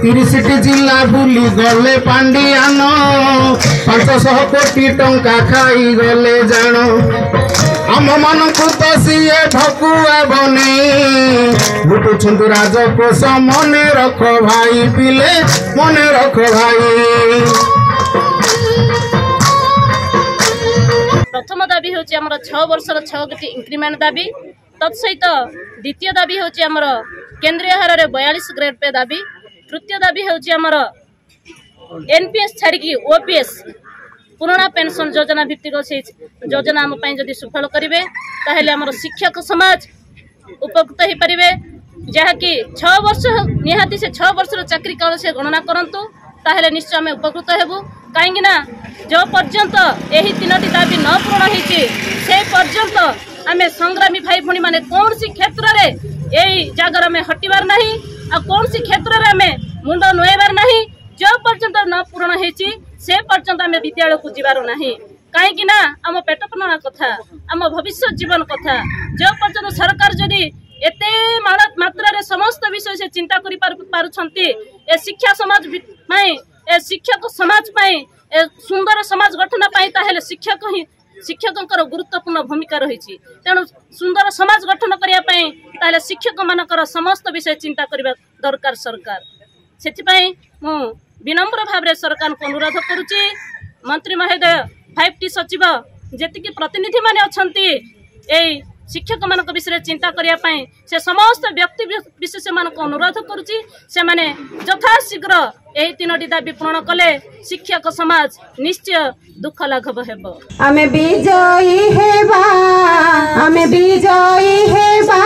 30टी जिला बुली गले पांडियान 500 कोटी टंका खाई गले जान आम मान तो सीए भकुआ बने लुटुछंतु राजकोष मने रख भाई पिले मने रख भाई। प्रथम दाबी हूँ 6 वर्षर 6 कोटी इंक्रीमेंट दाबी तत्सहित द्वितीय दाबी हूँ केंद्रीय हार 42 ग्रेड पे दाबी। तृतीय दाबी हूँ एनपीएस छाड़ी ओपीएस पुराना पेंशन योजना भित्तिक से योजना आम जदि सुफल करेंगे ताहले आमर शिक्षक समाज उपकृत हो पारे जहाँकि 6 वर्ष निहाती से 6 वर्षर चाकरी काल से गणना करंतु ताहले निश्चय आम उपकृत हेबु कहीं जो पर्यंत यही 3टी दाबी न पूर्ण होती से पर्यंत आम संग्रामी भाई भणी माने कौन सी क्षेत्र में यही जगार आम हटबार ना आ कौन सी क्षेत्र में आम मुंड नुआबार ना जो पर्यंत न पूर्ण होती से पर्यंत आम विद्यालय को जीवार ना कहीं आम पेट पालना कथा आम भविष्य जीवन कथा जो पर्यंत सरकार जदि एते मात्रा रे समस्त विषय से चिंता करि पारुछंती ए शिक्षा समाज में ए शिक्षक समाज में ए सुंदर समाज गठन पाई ताहेले शिक्षकंकर गुरुत्वपूर्ण भूमिका रही तेणु सुंदर समाज गठन करिया पाई ताहेले शिक्षक मानकर समस्त विषय चिंता करिबा दरकार सरकार सेथिपाई मु विनम्र भाव सरकार को अनुरोध करुच्ची मंत्री महोदय 5टी सचिव जेतिकी प्रतिनिधि माने अछंती ए शिक्षक मान विषय चिंता करने से समस्त व्यक्ति विशेष मान अनुरोध करुच्ची से माने यथाशीघ्र यही 3टी दाबी पूर्ण कले शिक्षक समाज निश्चय दुख लाघव हेबो। आमे विजयी हेबा आमे विजयी हेबा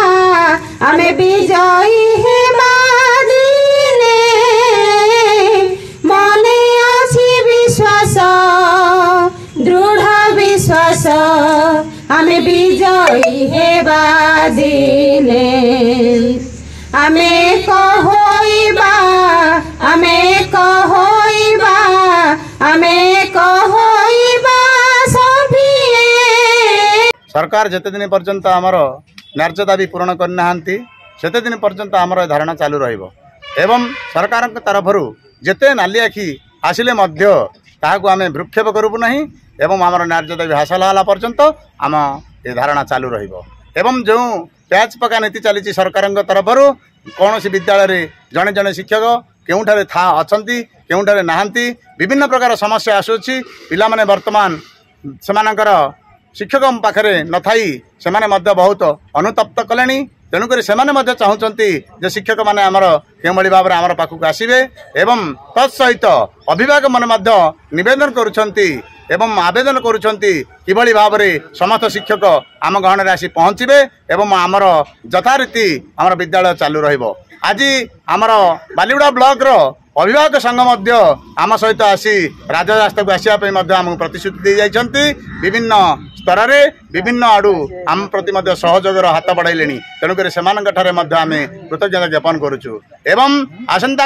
आमे विजयी हेबा दिने मने आछि विश्वास दृढ़ विश्वास आमे विजयी हेबा दिने आमे कहइबा आमे कहइबा आमे कहइबा सभिए। सरकार जते दिन पर्यंत आमर न्याय्य दाबी पूर्ण करना सेते दिन पर्यंत आमर धारणा चालू रहिबो एवं सरकार तरफ जेते नाली आखि आसिले मध्य ताहाकु आमे भ्रुक्षेप करूबु नहीं एवं आमर न्याय्य दाबी हासिल होला पर्यंत आम ए धारणा चालू रहिबो एवं जो प्याच पका नीति चली सरकार तरफ कौन सी विद्यालय जड़े जड़े शिक्षक केउठारे था अछंती केउठारे नाहंती विभिन्न प्रकार समस्या आसुची पिला माने वर्तमान सेमानकर शिक्षक पाखरे नथाई सेमाने मध्य बहुत अनुतप्त कलेनी तेणुक से चाहते जे शिक्षक मैंने आमर के भाव में आमर पाखक आसवे एवं तत्सहित अभिभावक मैंने नवेदन करुछंती एवं आवेदन करुछंती किभली भाव में समस्त शिक्षक आम गहन आसी पहुँचे एवं आमर यथारीति आमर विद्यालय चालू रहिबो। आज आमर बालीगुड़ा ब्लॉक रो अभिभावक संघ आम सहित आसी राजरास्ता को आसवाई आमको प्रतिश्रुति दे जाइछंती विभिन्न स्तर में विभिन्न आड़ू आम प्रति सहयोगर हाथ बढ़ाइले तेणुक आम कृतज्ञता ज्ञापन करुचु एवं आसंता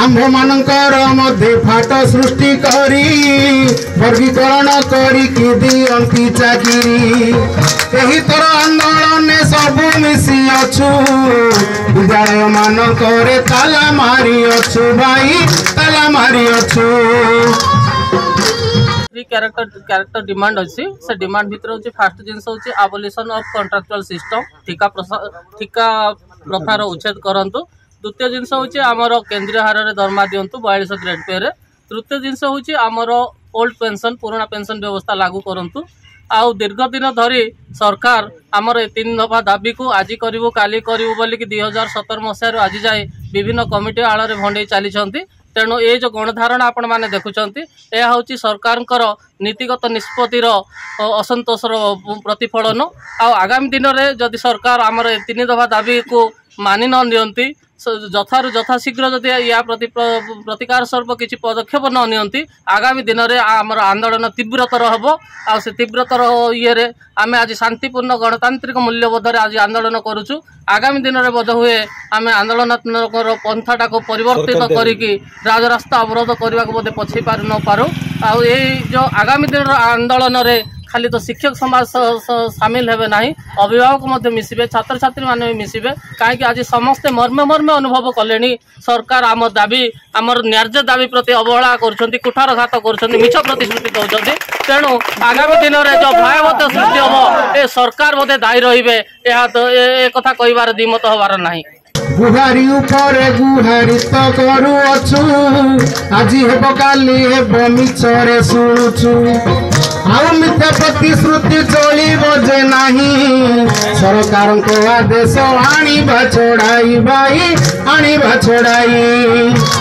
आंभ मानकर मध्य फाट सृष्टि करी वर्गीकरण करी दियंती चाकरी एही तर आंदोलन सबु मिसी अछु विद्यालय मानकर ताला मारी अछु भाई ताला मारी अछु। कैरेक्टर डिमांड अच्छी से डिमांड भीतर होची फास्ट जिनस होची एबोलिशन ऑफ कॉन्ट्रैक्चुअल सिस्टम ठिका प्रथार उच्छेद करंतु। द्वितीय जिनस होची आमर केंद्रीय हार रे दरमा दियंतु 42 ग्रेड पे रे। तृतीय जिनस होची आमर ओल्ड पेंशन पुराना पेंशन व्यवस्था लागू करंतु। आउ दीर्घ दिन धरी सरकार आमर 3 दफा दाबी को आज करिवो काली करिवो बोली कि 2017 मसीह आज जाए विभिन्न कमिटी आड़ रे भंडे चली तेणु ये जो गणधारणा आपण मैंने देखुंत यह हूँ सरकार नीतिगत निष्पत्तिर असंतोषर प्रतिफलन। आगामी दिन में जदि सरकार आमर 3 दफा दाबी को मानि न नियंती यथाशीघ्र जदि या प्रतिकार स्वरूप किसी पदक्षेप न नियंती आगामी दिन में आमर आंदोलन तीव्रतर हम से तीव्रतर ये आम आज शांतिपूर्ण गणतांत्रिक मूल्यबोधर आज आंदोलन करुचु। आगामी दिन में बोध हुए आम आंदोलन पंथाटा को परिवर्तित करिकी राजरास्ता अवरोध करने को बोधे पछई पार न पारू। जो आगामी दिन आंदोलन रे खाली तो शिक्षक समाज सामिल हेबे नहीं, अभिभावक मध्य मिसिबे, छात्र छात्री माने भी मिसिबे, कहीं आज समस्ते मर्मे मर्मे अनुभव कले सरकार आम दाबी आमर न्याय्य दाबी प्रति अवहेला कर कुठारघात कर मिछ प्रतिश्रुति दौरान। तेणु आगामी दिन में जो भयावह सृष्टि हम ए सरकार बोधे दायी रही कथा कहबार दिमत हबार नहीं। गुहारी उपरे गुहारी तो करू अछु, आज हेब काली हेब मिछरे शुणुछु, आउ मिथ्या प्रतिश्रुति चलिब जे नाही, सरकार आदेश आनिबा छोड़ाई भाई आनिबा छोड़ाई।